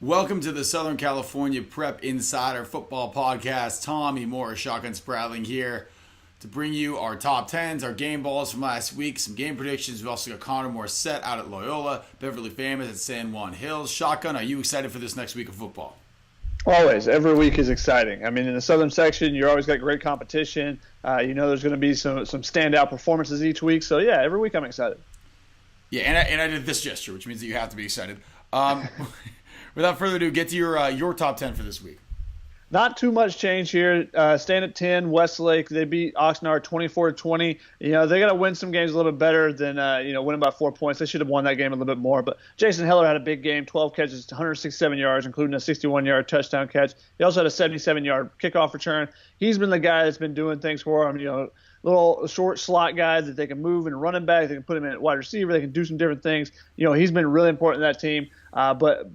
Welcome to the Southern California Prep Insider Football Podcast. Tommy Moore, Shotgun Spratling here to bring you our top 10s, our game balls from last week, some game predictions. We've also got Connor Morissette out at Loyola, Beverly Famous at San Juan Hills. Shotgun, are you excited for this next week of football? Always. Every week is exciting. I mean, in the Southern section, you always got great competition. There's going to be some standout performances each week. So, yeah, every week I'm excited. Yeah, and I did this gesture, which means that you have to be excited. Without further ado, get to your top 10 for this week. Not too much change here. Staying at 10, Westlake, they beat Oxnard 24-20. They got to win some games a little bit better than, winning by 4 points. They should have won that game a little bit more. But Jason Heller had a big game, 12 catches, 167 yards, including a 61-yard touchdown catch. He also had a 77-yard kickoff return. He's been the guy that's been doing things for him, little short slot guy that they can move and running back. They can put him in at wide receiver. They can do some different things. He's been really important to that team. But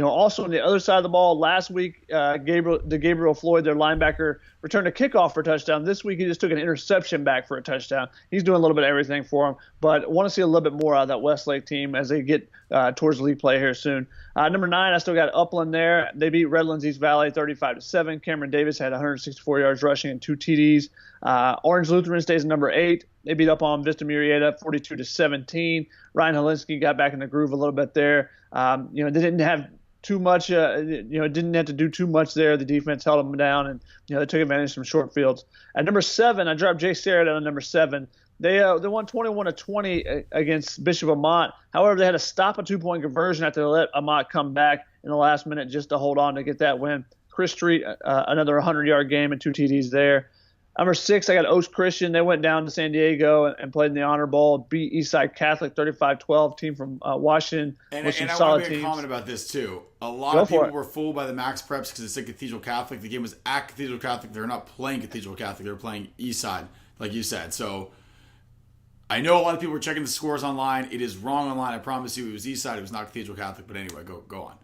also on the other side of the ball, last week, Gabriel Floyd, their linebacker, returned a kickoff for a touchdown. This week, he just took an interception back for a touchdown. He's doing a little bit of everything for them. But I want to see a little bit more out of that Westlake team as they get towards league play here soon. Number 9, I still got Upland there. They beat Redlands East Valley 35-7. Cameron Davis had 164 yards rushing and 2 TDs. Orange Lutheran stays at number 8. They beat up on Vista Murrieta 42-17. Ryan Helinski got back in the groove a little bit there. They didn't have too much. Didn't have to do too much there. The defense held them down, and they took advantage of some short fields. At number 7, I dropped Jay Serra down at number 7. They won 21-20 against Bishop Amat. However, they had to stop a 2-point conversion after they let Amat come back in the last minute just to hold on to get that win. Chris Street, another 100-yard game and 2 TDs there. Number 6, I got Oaks Christian. They went down to San Diego and played in the Honor Bowl, beat Eastside Catholic 35-12, team from Washington. And I want to make a comment about this, too. A lot of people were fooled by the Max Preps because it said Cathedral Catholic. The game was at Cathedral Catholic. They're not playing Cathedral Catholic. They're playing Eastside, like you said. So I know a lot of people were checking the scores online. It is wrong online. I promise you it was Eastside. It was not Cathedral Catholic. But anyway, go on.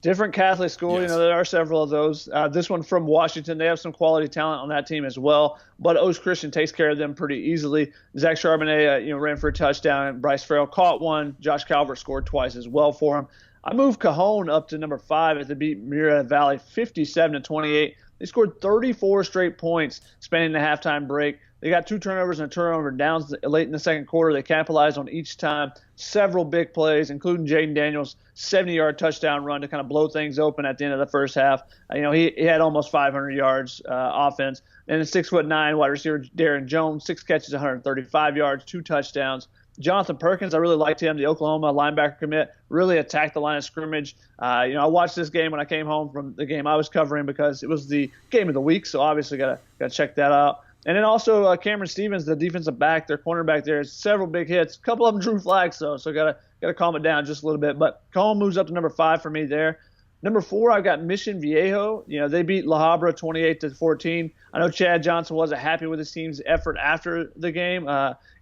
Different Catholic school, yes. There are several of those. This one from Washington, they have some quality talent on that team as well. But Oaks Christian takes care of them pretty easily. Zach Charbonnet, ran for a touchdown. Bryce Farrell caught one. Josh Calvert scored twice as well for him. I moved Cajon up to number 5 as they beat Murrieta Valley 57-28. They scored 34 straight points spanning the halftime break. They got 2 turnovers and a turnover downs late in the second quarter. They capitalized on each time. Several big plays, including Jaden Daniels' 70-yard touchdown run to kind of blow things open at the end of the first half. He had almost 500 yards offense. And a 6'9" wide receiver, Darren Jones, 6 catches, 135 yards, 2 touchdowns. Jonathan Perkins, I really liked him, the Oklahoma linebacker commit, really attacked the line of scrimmage. I watched this game when I came home from the game I was covering because it was the game of the week, so obviously got to check that out. And then also Cameron Stevens, the defensive back, their cornerback there, several big hits. A couple of them drew flags, though, so got to calm it down just a little bit. But Colin moves up to number 5 for me there. Number 4, I've got Mission Viejo. They beat La Habra 28-14. I know Chad Johnson wasn't happy with his team's effort after the game,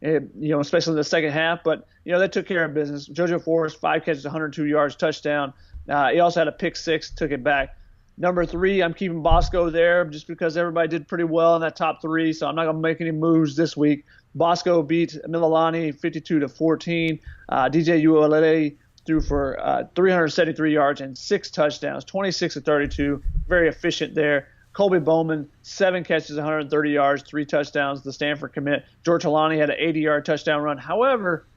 especially in the second half. But, they took care of business. JoJo Forrest, 5 catches, 102 yards, touchdown. He also had a pick 6, took it back. Number 3, I'm keeping Bosco there just because everybody did pretty well in that top 3, so I'm not going to make any moves this week. Bosco beat Mililani 52-14. DJ Uolele threw for 373 yards and 6 touchdowns, 26-32. Very efficient there. Colby Bowman, 7 catches, 130 yards, 3 touchdowns. The Stanford commit. George Halani had an 80-yard touchdown run. However,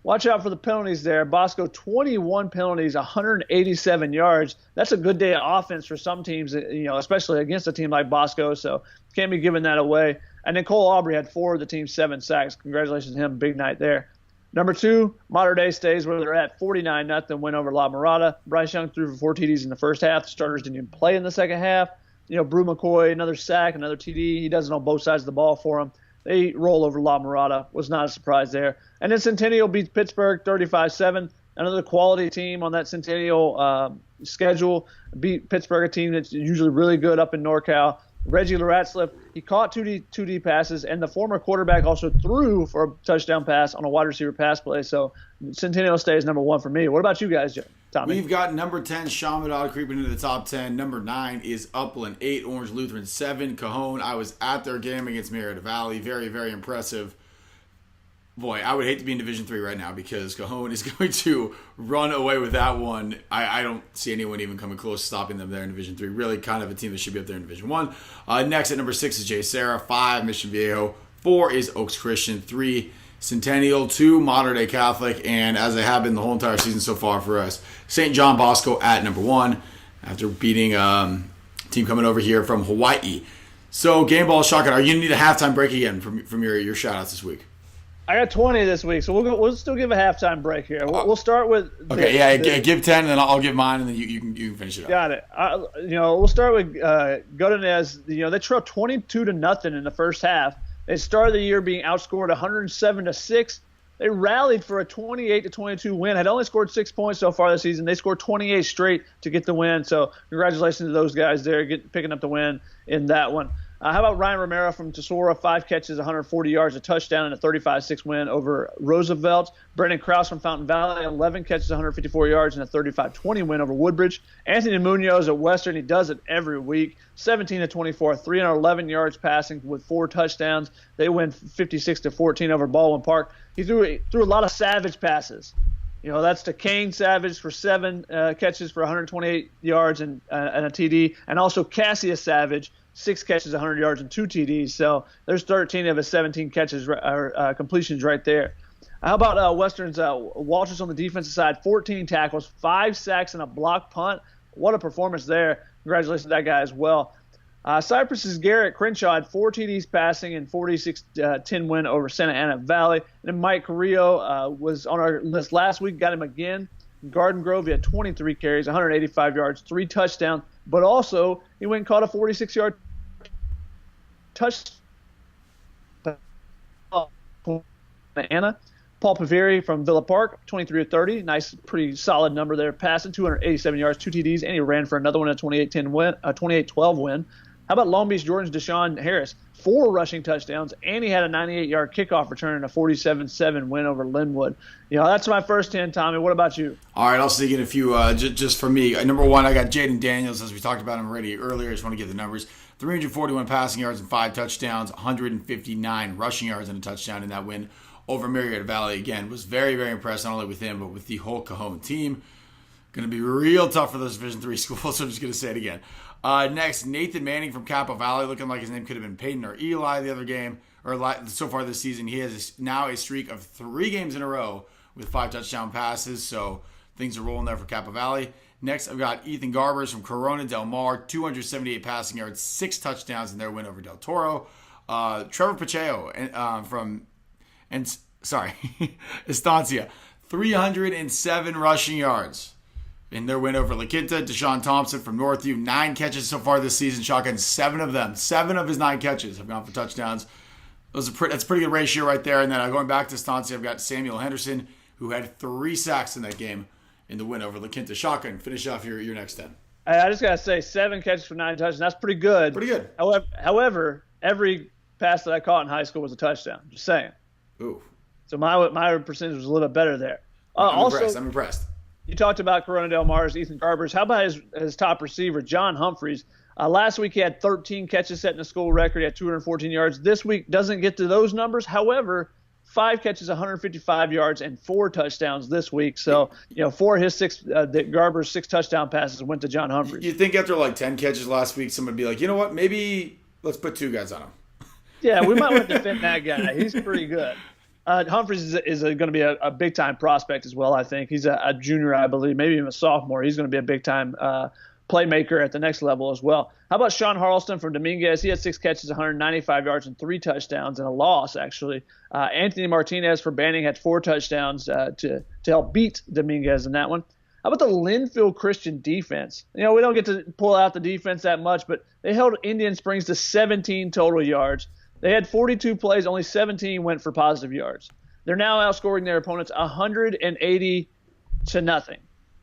watch out for the penalties there. Bosco, 21 penalties, 187 yards. That's a good day of offense for some teams, especially against a team like Bosco, so can't be giving that away. And then Cole Aubrey had 4 of the team's 7 sacks. Congratulations to him. Big night there. Number 2, Mater Dei stays where they're at, 49-0 win over La Mirada. Bryce Young threw for 4 TDs in the first half. The starters didn't even play in the second half. Brew McCoy, another sack, another TD. He does it on both sides of the ball for him. They roll over La Mirada. Was not a surprise there. And then Centennial beats Pittsburgh 35-7. Another quality team on that Centennial schedule. Beat Pittsburgh, a team that's usually really good up in NorCal. Reggie Laratzliff, he caught 2D passes, and the former quarterback also threw for a touchdown pass on a wide receiver pass play. So Centennial stays number 1 for me. What about you guys, Tommy? We've got number 10, Chaminade, creeping into the top 10. Number 9 is Upland, 8, Orange Lutheran, 7, Cajon. I was at their game against Murrieta Valley. Very, very impressive. Boy, I would hate to be in Division III right now because Cajon is going to run away with that one. I don't see anyone even coming close to stopping them there in Division III. Really kind of a team that should be up there in Division I. Next at number 6 is J. Serra. 5, Mission Viejo. 4 is Oaks Christian. 3, Centennial. 2, Mater Dei Catholic. And as they have been the whole entire season so far for us, St. John Bosco at number 1 after beating a team coming over here from Hawaii. So, Game Ball Shotgun, are you going to need a halftime break again from your shout-outs this week? I got 20 this week, so we'll still give a halftime break here. We'll start with give 10, and then I'll give mine, and then you can finish it up. Got it. We'll start with Godinez. They trailed 22-0 in the first half. They started the year being outscored 107-6. They rallied for a 28-22 win. Had only scored 6 points so far this season. They scored 28 straight to get the win. So congratulations to those guys there picking up the win in that one. How about Ryan Romero from Tesoro? 5 catches, 140 yards, a touchdown, and a 35-6 win over Roosevelt. Brendan Krause from Fountain Valley, 11 catches, 154 yards, and a 35-20 win over Woodbridge. Anthony Munoz at Western, he does it every week. 17-24, 311 yards passing with 4 touchdowns. They win 56-14 over Baldwin Park. He threw a lot of Savage passes. That's to Kane Savage for 7 catches for 128 yards and a TD, and also Cassius Savage, 6 catches, 100 yards, and 2 TDs. So there's 13 of his 17 catches completions right there. How about Western's Walters on the defensive side? 14 tackles, 5 sacks, and a block punt. What a performance there. Congratulations to that guy as well. Cypress's Garrett Crenshaw had 4 TDs passing and 46-10 win over Santa Ana Valley. And then Mike Carrillo was on our list last week, got him again. Garden Grove, he had 23 carries, 185 yards, 3 touchdowns, but also he went and caught a 46-yard touchdown. Anna. Paul Paveri from Villa Park, 23-30. Nice, pretty solid number there. Passing 287 yards, 2 TDs, and he ran for another one, a 28-12 win. How about Long Beach Jordan's Deshaun Harris? 4 rushing touchdowns, and he had a 98-yard kickoff return and a 47-7 win over Linwood. That's my first 10, Tommy. What about you? All right, I'll sneak in a few just for me. Number 1, I got Jaden Daniels, as we talked about him already earlier. I just want to give the numbers. 341 passing yards and 5 touchdowns, 159 rushing yards and a touchdown in that win over Murrieta Valley. Again, was very, very impressed, not only with him, but with the whole Cajon team. Going to be real tough for those Division III schools, so I'm just going to say it again. Next, Nathan Manning from Capo Valley, looking like his name could have been Peyton or Eli the other game, or so far this season. He has now a streak of 3 games in a row with 5 touchdown passes, so things are rolling there for Capo Valley. Next, I've got Ethan Garbers from Corona Del Mar, 278 passing yards, 6 touchdowns in their win over Del Toro. Trevor Pacheco from Estancia, 307 rushing yards in their win over La Quinta. Deshaun Thompson from Northview, 9 catches so far this season. Shotgun, 7 of them. 7 of his 9 catches have gone for touchdowns. That's a pretty good ratio right there. And then going back to Estancia, I've got Samuel Henderson, who had 3 sacks in that game in the win over La Quinta. Shotgun, finish off your next 10. I just got to say, 7 catches for 9 touchdowns. That's pretty good. Pretty good. However, every pass that I caught in high school was a touchdown. Just saying. Ooh. So my percentage was a little bit better there. I'm impressed. You talked about Corona Del Mar's Ethan Garbers. How about his top receiver, John Humphreys? Last week he had 13 catches, setting a school record. He had 214 yards. This week doesn't get to those numbers. However, 5 catches, 155 yards, and 4 touchdowns this week. So, 4 of his 6, Garber's 6 touchdown passes went to John Humphreys. You think after 10 catches last week, someone would be like, you know what, maybe let's put 2 guys on him. Yeah, we might want to defend that guy. He's pretty good. Humphreys is going to be a big-time prospect as well, I think. He's a junior, I believe, maybe even a sophomore. He's going to be a big-time playmaker at the next level as well. How about Sean Harleston from Dominguez? He had 6 catches, 195 yards, and 3 touchdowns, and a loss, actually. Anthony Martinez for Banning had 4 touchdowns to help beat Dominguez in that one. How about the Linfield Christian defense? We don't get to pull out the defense that much, but they held Indian Springs to 17 total yards. They had 42 plays, only 17 went for positive yards. They're now outscoring their opponents 180-0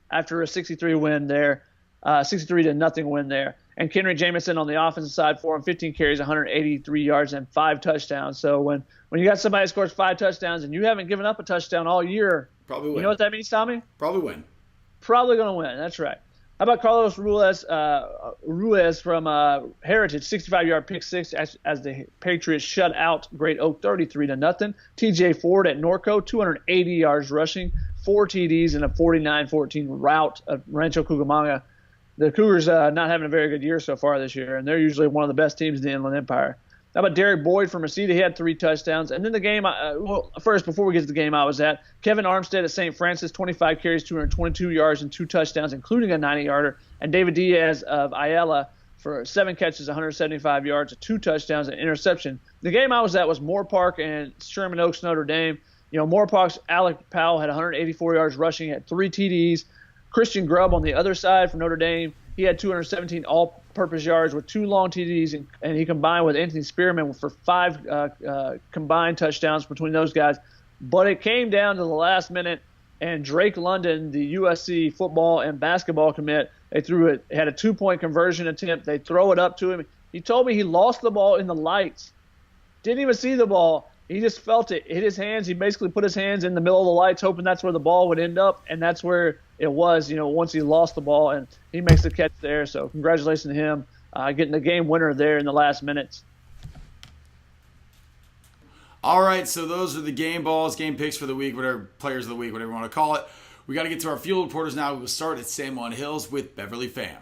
after a 63 win there, 63-0 win there. And Kenry Jamison on the offensive side for him, 15 carries, 183 yards, and 5 touchdowns. So when you got somebody that scores 5 touchdowns and you haven't given up a touchdown all year, probably win. You know what that means, Tommy? Probably win. Probably going to win. That's right. How about Carlos Ruiz from Heritage, 65-yard pick six as the Patriots shut out Great Oak 33-0. T.J. Ford at Norco, 280 yards rushing, 4 TDs, and a 49-14 rout of Rancho Cucamonga. The Cougars not having a very good year so far this year, and they're usually one of the best teams in the Inland Empire. How about Derek Boyd from Reseda? He had 3 touchdowns. And then the game, first, before we get to the game I was at, Kevin Armstead at St. Francis, 25 carries, 222 yards, and 2 touchdowns, including a 90-yarder. And David Diaz of Ayala for 7 catches, 175 yards, 2 touchdowns, and interception. The game I was at was Moore Park and Sherman Oaks, Notre Dame. Moore Park's Alec Powell had 184 yards rushing, had 3 TDs. Christian Grubb on the other side for Notre Dame, he had 217 all-purpose yards with 2 long TDs, and he combined with Anthony Spearman for 5 combined touchdowns between those guys. But it came down to the last minute, and Drake London, the USC football and basketball commit, had a 2-point conversion attempt. They throw it up to him. He told me he lost the ball in the lights. Didn't even see the ball. He just felt it hit his hands. He basically put his hands in the middle of the lights, hoping that's where the ball would end up, and that's where it was, once he lost the ball, and he makes the catch there. So congratulations to him getting the game winner there in the last minutes. All right, so those are the game balls, game picks for the week, whatever, players of the week, whatever you want to call it. We got to get to our field reporters now. We'll start at San Juan Hills with Beverly Pham.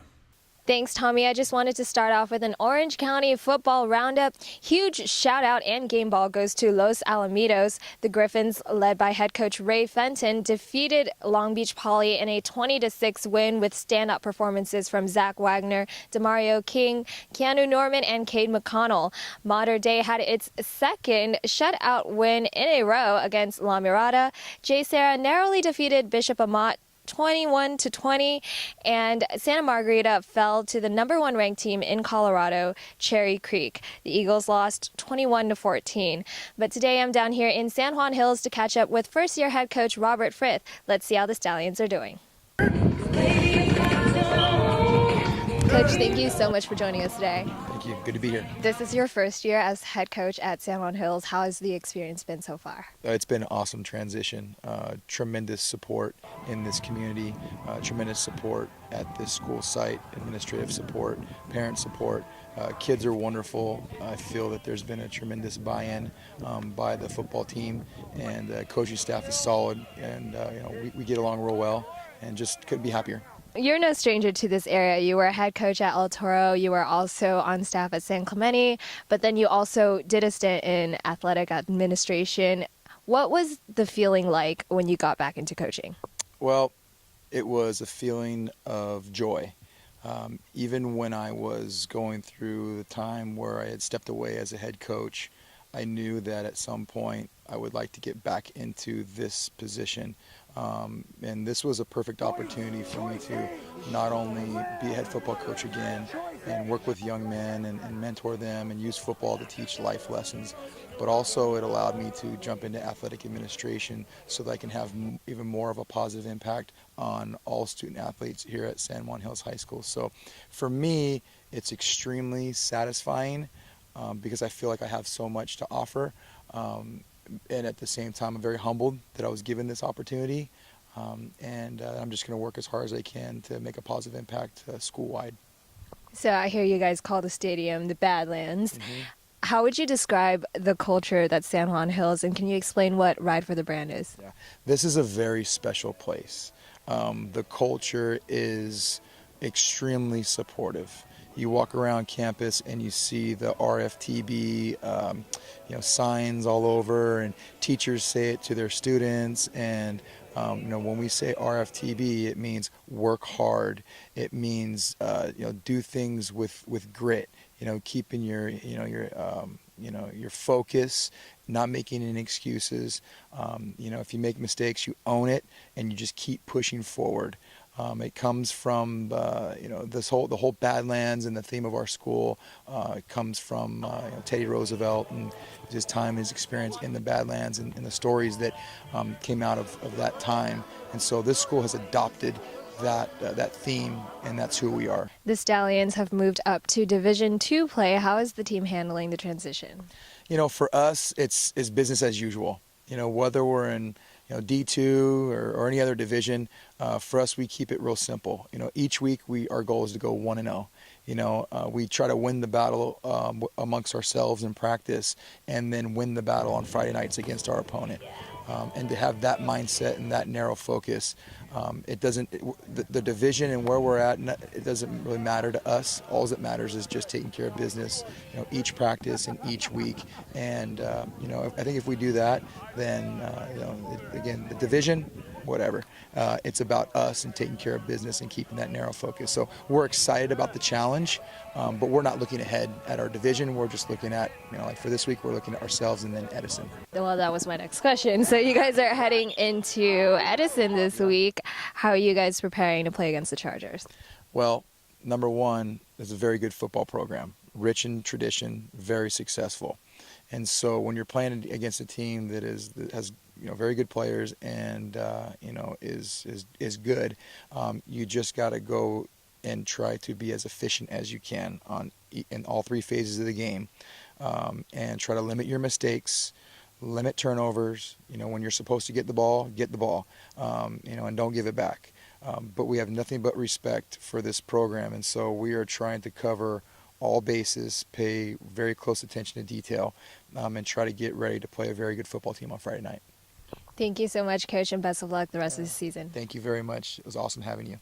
Thanks, Tommy. I just wanted to start off with an Orange County football roundup. Huge shout out and game ball goes to Los Alamitos. The Griffins, led by head coach Ray Fenton, defeated Long Beach Poly in a 20-6 win with stand-up performances from Zach Wagner, Demario King, Keanu Norman, and Cade McConnell. Mater Dei had its second shutout win in a row against La Mirada. Serra narrowly defeated Bishop Amat 21-20, and Santa Margarita fell to the number 1 ranked team in Colorado, Cherry Creek. The Eagles lost 21-14. But today I'm down here in San Juan Hills to catch up with first-year head coach Robert Frith. Let's see how the Stallions are doing. Coach, thank you so much for joining us today. Thank you. Good to be here. This is your first year as head coach at San Juan Hills. How has the experience been so far? It's been an awesome transition. Tremendous support in this community, tremendous support at this school site, administrative support, parent support. Kids are wonderful. I feel that there's been a tremendous buy-in by the football team, and the coaching staff is solid, and we get along real well, and just couldn't be happier. You're no stranger to this area. You were a head coach at El Toro. You were also on staff at San Clemente, but then you also did a stint in athletic administration. What was the feeling like when you got back into coaching? Well, it was a feeling of joy. Even when I was going through the time where I had stepped away as a head coach, I knew that at some point I would like to get back into this position. And this was a perfect opportunity for me to not only be a head football coach again and work with young men and mentor them and use football to teach life lessons, but also it allowed me to jump into athletic administration so that I can have even more of a positive impact on all student athletes here at San Juan Hills High School. So for me, it's extremely satisfying because I feel like I have so much to offer. And at the same time, I'm very humbled that I was given this opportunity, and I'm just going to work as hard as I can to make a positive impact school-wide. So I hear you guys call the stadium the Badlands. Mm-hmm. How would you describe the culture that's San Juan Hills, and can you explain what Ride for the Brand is? Yeah. This is a very special place. The culture is extremely supportive. You walk around campus and you see the RFTB signs all over, and teachers say it to their students. And when we say RFTB, it means work hard. It means do things with grit. Keeping your focus, not making any excuses. If you make mistakes, you own it and you just keep pushing forward. It comes from the whole Badlands, and the theme of our school it comes from Teddy Roosevelt and his time, his experience in the Badlands, and the stories that came out of that time. And so this school has adopted that theme, and that's who we are. The Stallions have moved up to Division II play. How is the team handling the transition? For us, it's business as usual. Whether we're in D2 or any other division. For us, we keep it real simple. Each week our goal is to go 1-0. We try to win the battle amongst ourselves in practice, and then win the battle on Friday nights against our opponent. And to have that mindset and that narrow focus, the division and where we're at, it doesn't really matter to us. All that matters is just taking care of business, each practice and each week. And I think if we do that, then again, the division, whatever. It's about us and taking care of business and keeping that narrow focus. So we're excited about the challenge, but we're not looking ahead at our division. We're just looking at, like for this week, we're looking at ourselves and then Edison. Well, that was my next question. So you guys are heading into Edison this week. How are you guys preparing to play against the Chargers? Well, number one, it's a very good football program, rich in tradition, very successful. And so when you're playing against a team that has very good players and is good, you just got to go and try to be as efficient as you can in all three phases of the game, and try to limit your mistakes, limit turnovers. When you're supposed to get the ball, and don't give it back. But we have nothing but respect for this program, and so we are trying to cover all bases, pay very close attention to detail, and try to get ready to play a very good football team on Friday night. Thank you so much, Coach, and best of luck the rest of the season. Thank you very much. It was awesome having you.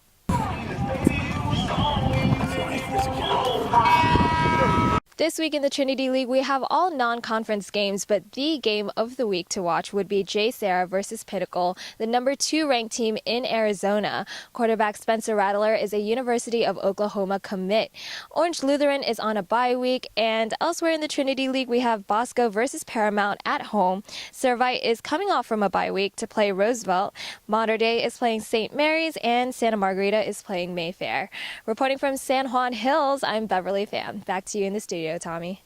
This week in the Trinity League, we have all non-conference games, but the game of the week to watch would be Serra versus Pinnacle, the number 2 ranked team in Arizona. Quarterback Spencer Rattler is a University of Oklahoma commit. Orange Lutheran is on a bye week, and elsewhere in the Trinity League, we have Bosco versus Paramount at home. Servite is coming off from a bye week to play Roosevelt. Mater Dei is playing St. Mary's, and Santa Margarita is playing Mayfair. Reporting from San Juan Hills, I'm Beverly Pham. Back to you in the studio, Tommy.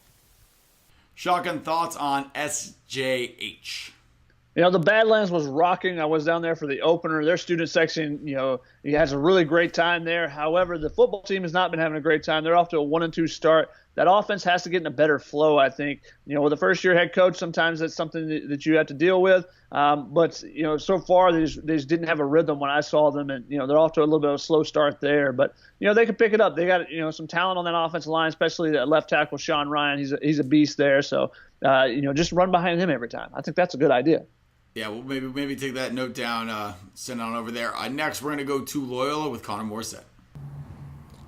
Shotgun thoughts on SJH. The Badlands was rocking. I was down there for the opener. Their student section, he has a really great time there. However, the football team has not been having a great time. They're off to a 1-2 start. That offense has to get in a better flow, I think. With a first-year head coach, sometimes that's something that you have to deal with. But so far they just didn't have a rhythm when I saw them, and they're off to a little bit of a slow start there. But they can pick it up. They got some talent on that offensive line, especially that left tackle Sean Ryan. He's a beast there. So just run behind him every time. I think that's a good idea. Yeah, well, maybe take that note down, send it on over there. Next, we're going to go to Loyola with Connor Morissette.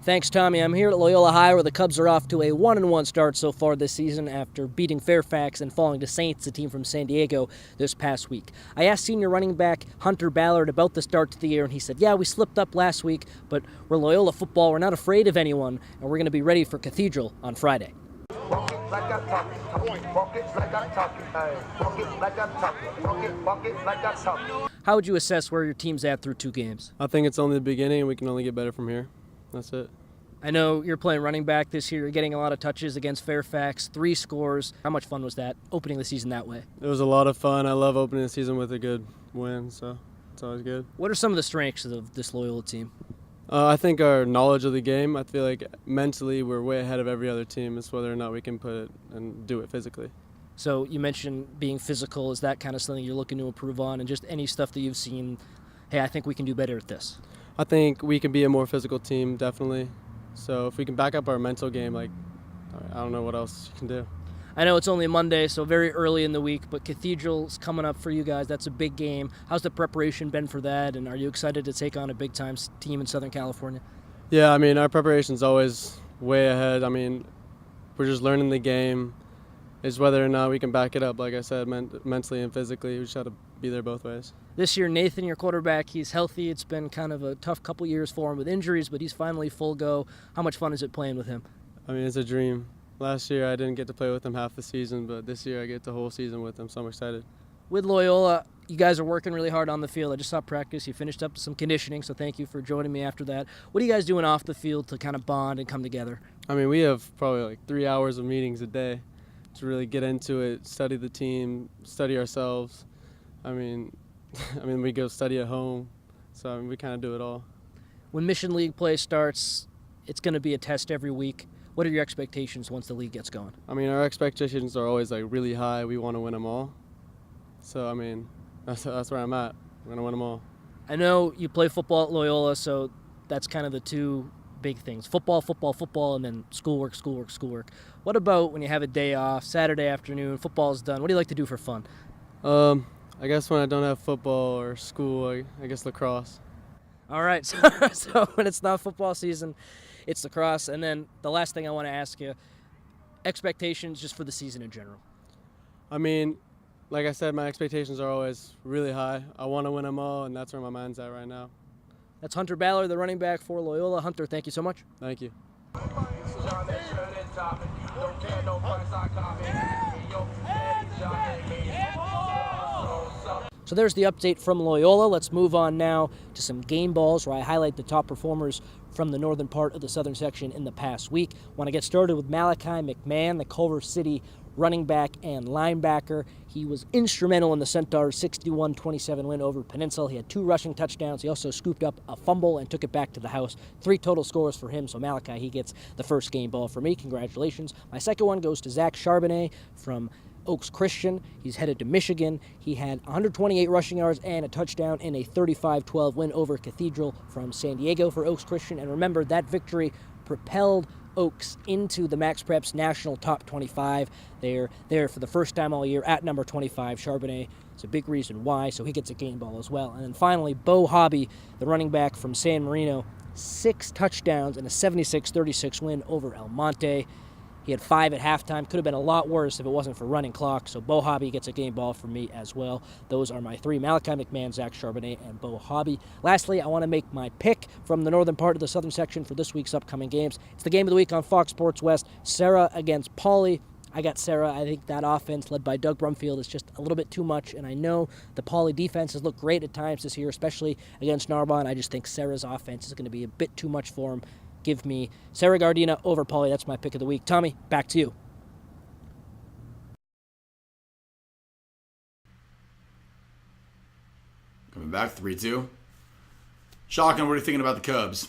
Thanks, Tommy. I'm here at Loyola High, where the Cubs are off to a 1-1 start so far this season after beating Fairfax and falling to Saints, a team from San Diego, this past week. I asked senior running back Hunter Ballard about the start to the year, and he said, yeah, we slipped up last week, but we're Loyola football. We're not afraid of anyone, and we're going to be ready for Cathedral on Friday. Walk it like I talk it, walk it like I talk it, walk it like I talk it, walk it like I talk it. How would you assess where your team's at through 2 games? I think it's only the beginning, and we can only get better from here. That's it. I know you're playing running back this year. You're getting a lot of touches against Fairfax, 3 scores. How much fun was that, opening the season that way? It was a lot of fun. I love opening the season with a good win, so it's always good. What are some of the strengths of this Loyola team? I think our knowledge of the game, I feel like mentally we're way ahead of every other team. It's whether or not we can put it and do it physically. So you mentioned being physical. Is that kind of something you're looking to improve on? And just any stuff that you've seen, hey, I think we can do better at this? I think we can be a more physical team, definitely. So if we can back up our mental game, I don't know what else you can do. I know it's only Monday, so very early in the week, but Cathedral's coming up for you guys. That's a big game. How's the preparation been for that, and are you excited to take on a big-time team in Southern California? Yeah, our preparation's always way ahead. We're just learning the game. It's whether or not we can back it up, like I said, mentally and physically. We just have to be there both ways. This year, Nathan, your quarterback, he's healthy. It's been kind of a tough couple years for him with injuries, but he's finally full go. How much fun is it playing with him? It's a dream. Last year I didn't get to play with him half the season, but this year I get the whole season with him, so I'm excited. With Loyola, you guys are working really hard on the field. I just saw practice. You finished up some conditioning, so thank you for joining me after that. What are you guys doing off the field to kind of bond and come together? We have probably 3 hours of meetings a day to really get into it, study the team, study ourselves. We go study at home, so we kind of do it all. When Mission League play starts, it's going to be a test every week. What are your expectations once the league gets going? Our expectations are always really high. We want to win them all. So, That's where I'm at. We're going to win them all. I know you play football at Loyola, so that's kind of the two big things. Football, and then schoolwork. What about when you have a day off, Saturday afternoon, football's done? What do you like to do for fun? I guess when I don't have football or school, I guess lacrosse. All right, so when it's not football season, it's lacrosse. And then the last thing I want to ask you, expectations just for the season in general. I mean, like I said, my expectations are always really high. I want to win them all, and that's where my mind's at right now. That's Hunter Ballard, the running back for Loyola. Hunter, thank you so much. Thank you. So there's the update from Loyola. Let's move on now to some game balls where I highlight the top performers from the northern part of the southern section in the past week. Want to get started with Malachi McMahon, the Culver City running back and linebacker. He was instrumental in the Centaurs' 61-27 win over Peninsula. He had 2 rushing touchdowns. He also scooped up a fumble and took it back to the house. 3 total scores for him, so Malachi, he gets the first game ball for me. Congratulations. My second one goes to Zach Charbonnet from Oaks Christian. He's headed to Michigan. He had 128 rushing yards and a touchdown in a 35-12 win over Cathedral from San Diego for Oaks Christian. And remember, that victory propelled Oaks into the Max Preps National Top 25. They're there for the first time all year at number 25. Charbonnet is a big reason why, so he gets a game ball as well. And then finally, Bo Hobby, the running back from San Marino, 6 touchdowns and a 76-36 win over El Monte. He had 5 at halftime. Could have been a lot worse if it wasn't for running clock. So Bo Hobby gets a game ball for me as well. Those are my 3, Malachi McMahon, Zach Charbonnet, and Bo Hobby. Lastly, I want to make my pick from the northern part of the southern section for this week's upcoming games. It's the game of the week on Fox Sports West. Serra against Pauley. I got Serra. I think that offense led by Doug Brumfield is just a little bit too much. And I know the Pauley defense has looked great at times this year, especially against Narbonne. I just think Serra's offense is going to be a bit too much for him. Give me Serra Gardena over Pauley. That's my pick of the week. Tommy, back to you. Coming back, 3-2. Shotgun, what are you thinking about the Cubs?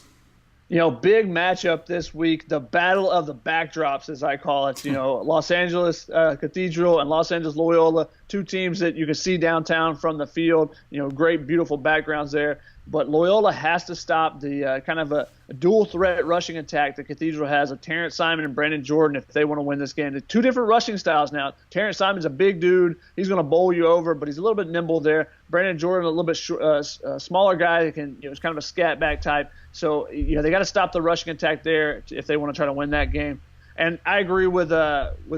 Big matchup this week, the battle of the backdrops, as I call it. Los Angeles Cathedral and Los Angeles Loyola, 2 teams that you can see downtown from the field. Great, beautiful backgrounds there. But Loyola has to stop the kind of a dual threat rushing attack that Cathedral has of Terrence Simon and Brandon Jordan if they want to win this game. They're 2 different rushing styles now. Terrence Simon's a big dude. He's going to bowl you over, but he's a little bit nimble there. Brandon Jordan, a little bit smaller guy that can, is kind of a scat back type. So, they got to stop the rushing attack there if they want to try to win that game. And I agree with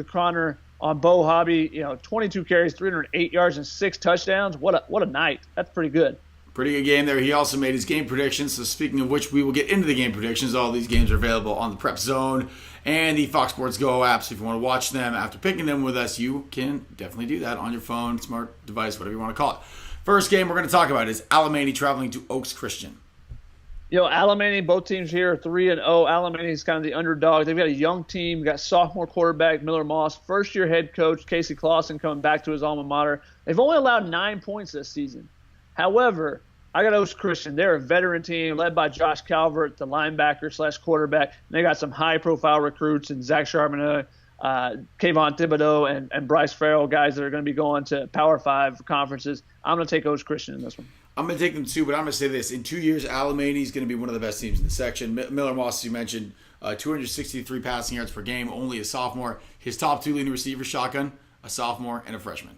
Connor on Bo Hobby. 22 carries, 308 yards, and 6 touchdowns. What a night. That's pretty good. Pretty good game there. He also made his game predictions. So speaking of which, we will get into the game predictions. All these games are available on the Prep Zone and the Fox Sports Go app. So if you want to watch them after picking them with us, you can definitely do that on your phone, smart device, whatever you want to call it. First game we're going to talk about is Alemany traveling to Oaks Christian. Alemany, both teams here are 3-0. Alemany is kind of the underdog. They've got a young team, got sophomore quarterback Miller Moss, first-year head coach Casey Clausen coming back to his alma mater. They've only allowed 9 points this season. However, I got Oaks Christian. They're a veteran team led by Josh Calvert, the linebacker/quarterback. And they got some high-profile recruits in Zach Charbonnet, Kayvon Thibodeau, and Bryce Farrell, guys that are going to be going to Power 5 conferences. I'm going to take Oaks Christian in this one. I'm going to take them too, but I'm going to say this. In 2 years, Alemany is going to be one of the best teams in the section. Miller Moss, as you mentioned, 263 passing yards per game, only a sophomore. His top 2 leading receivers, shotgun, a sophomore and a freshman.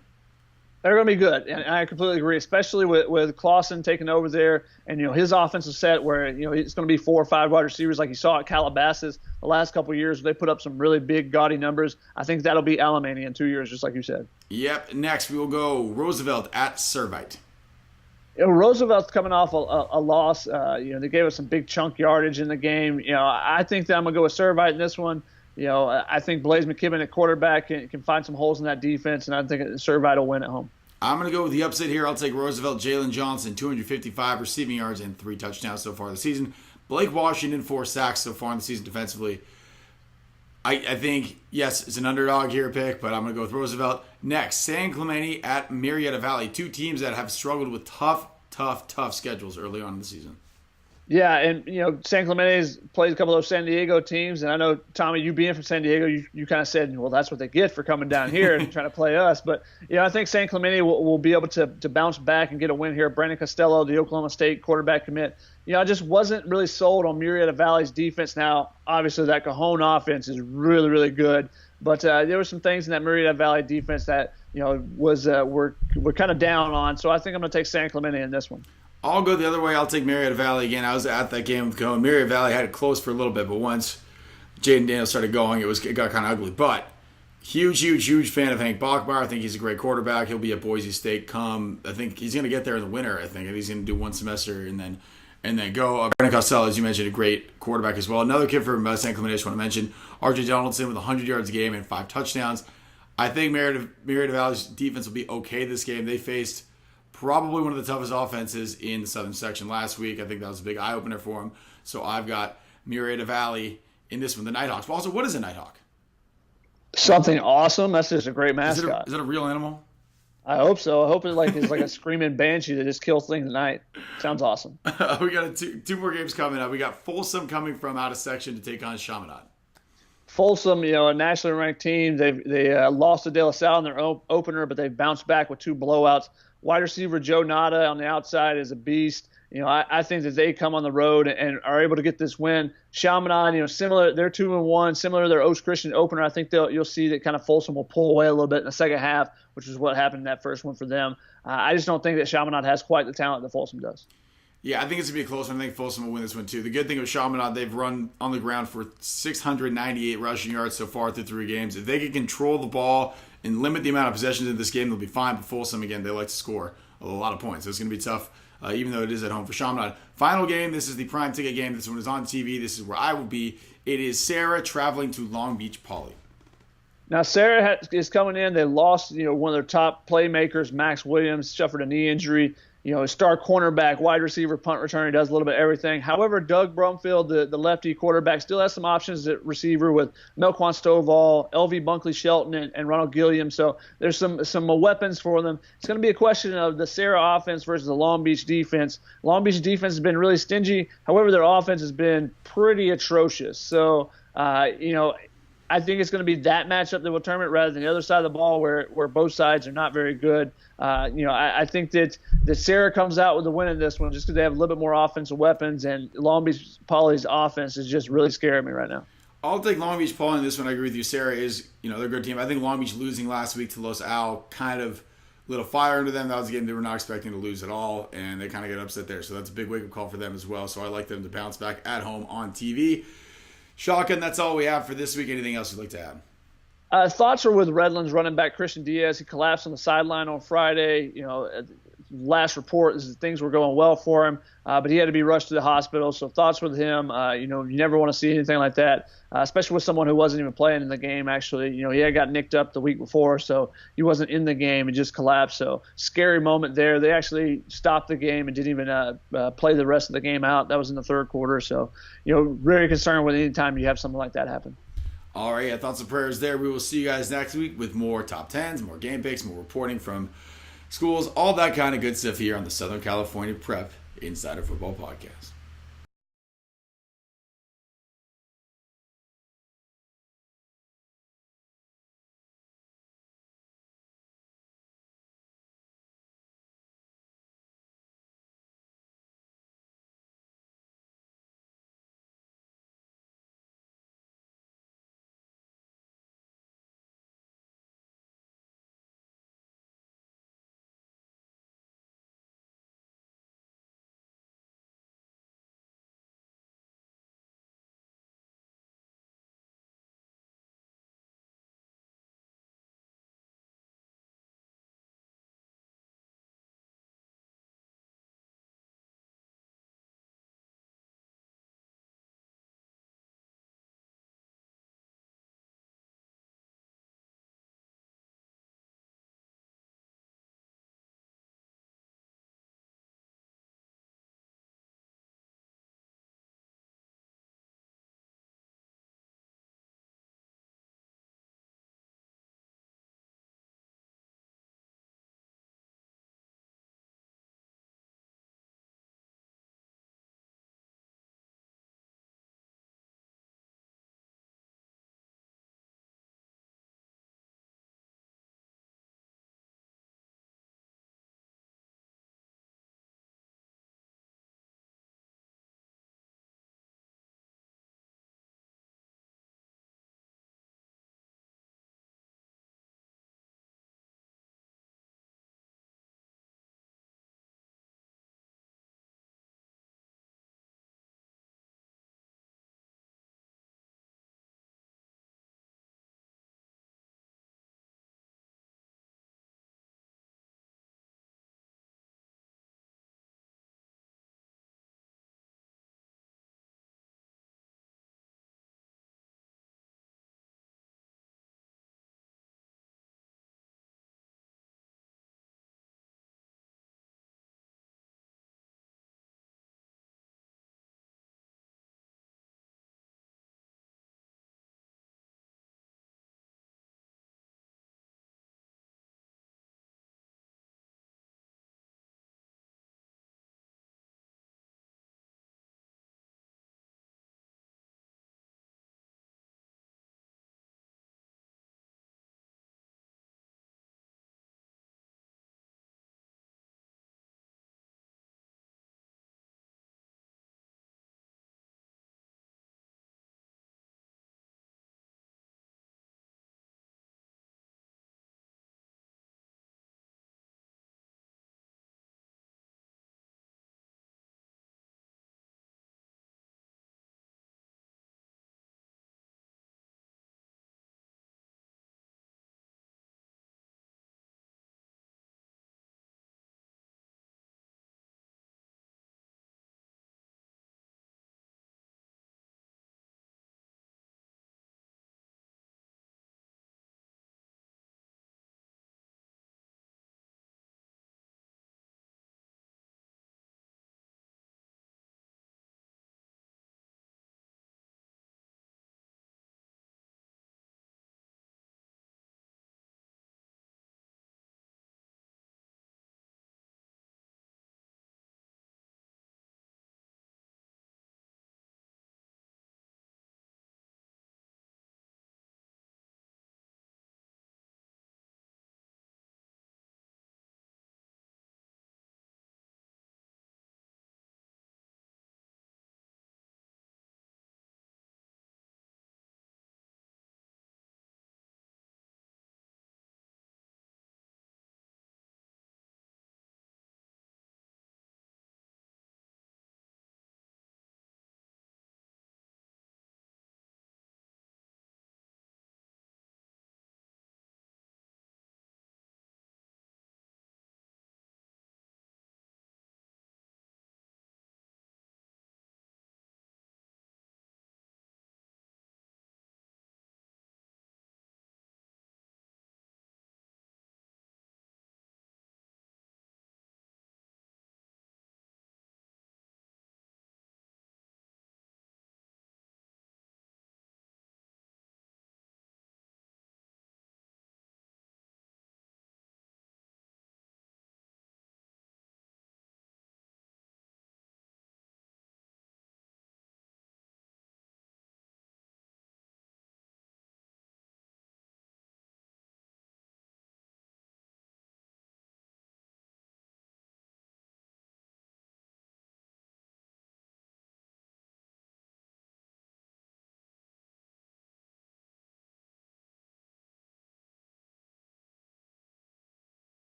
They're going to be good, and I completely agree, especially with Clausen taking over there. And, his offensive set where, it's going to be 4 or 5 wide receivers like you saw at Calabasas the last couple of years. They put up some really big, gaudy numbers. I think that'll be Alemany in 2 years, just like you said. Yep. Next, we will go Roosevelt at Servite. Roosevelt's coming off a loss. They gave us some big chunk yardage in the game. I think that I'm going to go with Servite in this one. I think Blaze McKibben at quarterback can find some holes in that defense, and I think Servite will win at home. I'm going to go with the upset here. I'll take Roosevelt. Jalen Johnson, 255 receiving yards and 3 touchdowns so far this season. Blake Washington, 4 sacks so far in the season defensively. I think, yes, it's an underdog here pick, but I'm going to go with Roosevelt. Next, San Clemente at Murrieta Valley. 2 teams that have struggled with tough schedules early on in the season. Yeah, and San Clemente's played a couple of those San Diego teams, and I know, Tommy, you being from San Diego, you kind of said, well, that's what they get for coming down here and trying to play us. But I think San Clemente will be able to bounce back and get a win here. Brandon Costello, the Oklahoma State quarterback commit. I just wasn't really sold on Murrieta Valley's defense. Now, obviously, that Cajon offense is really, really good, but there were some things in that Murrieta Valley defense that we're kind of down on. So I think I'm going to take San Clemente in this one. I'll go the other way. I'll take Murrieta Valley again. I was at that game with Cajon. Murrieta Valley had it close for a little bit, but once Jaden Daniels started going, it got kind of ugly. But huge fan of Hank Bachmeier. I think he's a great quarterback. He'll be at Boise State I think he's going to get there in the winter, I think. He's going to do one semester and then go. Brandon Costello, as you mentioned, a great quarterback as well. Another kid from San Clemente I just want to mention, R.J. Donaldson with 100 yards a game and 5 touchdowns. I think Murrieta Valley's defense will be okay this game. They faced probably one of the toughest offenses in the Southern Section last week. I think that was a big eye-opener for them. So I've got Murrieta Valley in this one, the Nighthawks. But also, what is a Nighthawk? Something awesome. That's just a great mascot. Is it a real animal? I hope so. I hope it's like a screaming banshee that just kills things at night. Sounds awesome. We got two more games coming up. We got Folsom coming from out of section to take on Chaminade. Folsom, a nationally ranked team. They lost to De La Salle in their opener, but they've bounced back with 2 blowouts. Wide receiver Joe Nada on the outside is a beast. I think that they come on the road and are able to get this win. Chaminade, similar, they're 2-1, similar to their Oaks Christian opener. I think you'll see that kind of Folsom will pull away a little bit in the second half, which is what happened in that first one for them. I just don't think that Chaminade has quite the talent that Folsom does. Yeah, I think it's going to be a close one. I think Folsom will win this one too. The good thing with Chaminade, they've run on the ground for 698 rushing yards so far through 3 games. If they can control the ball and limit the amount of possessions in this game, they'll be fine. But Folsom, again, they like to score a lot of points. So it's going to be tough, even though it is at home for Chaminade. Final game, this is the prime ticket game. This one is on TV. This is where I will be. It is Serra traveling to Long Beach Poly. Now, Serra is coming in. They lost, one of their top playmakers, Max Williams, suffered a knee injury. Star cornerback, wide receiver, punt returner, he does a little bit of everything. However, Doug Brumfield, the lefty quarterback, still has some options at receiver with Melquan Stovall, L.V. Bunkley Shelton, and Ronald Gilliam. So there's some weapons for them. It's going to be a question of the Serra offense versus the Long Beach defense. Long Beach defense has been really stingy. However, their offense has been pretty atrocious. So, I think it's going to be that matchup that will determine it rather than the other side of the ball where both sides are not very good. I think that Serra comes out with the win in this one just because they have a little bit more offensive weapons, and Long Beach Poly's offense is just really scaring me right now. I'll take Long Beach Poly in this one. I agree with you. Serra is, they're a good team. I think Long Beach losing last week to Los Al kind of lit a fire under them. That was a game they were not expecting to lose at all, and they kind of get upset there. So that's a big wake-up call for them as well. So I like them to bounce back at home on TV. Shotgun, that's all we have for this week. Anything else you'd like to add? Thoughts are with Redlands running back Christian Diaz. He collapsed on the sideline on Friday. Last report is that things were going well for him, but he had to be rushed to the hospital. So thoughts with him. You never want to see anything like that, especially with someone who wasn't even playing in the game. Actually, he had got nicked up the week before, so he wasn't in the game and just collapsed. So scary moment there. They actually stopped the game and didn't even play the rest of the game out. That was in the third quarter. So very concerned with any time you have something like that happen. All right, thoughts and prayers there. We will see you guys next week with more top 10s, more game picks, more reporting from schools, all that kind of good stuff here on the Southern California Prep Insider Football Podcast.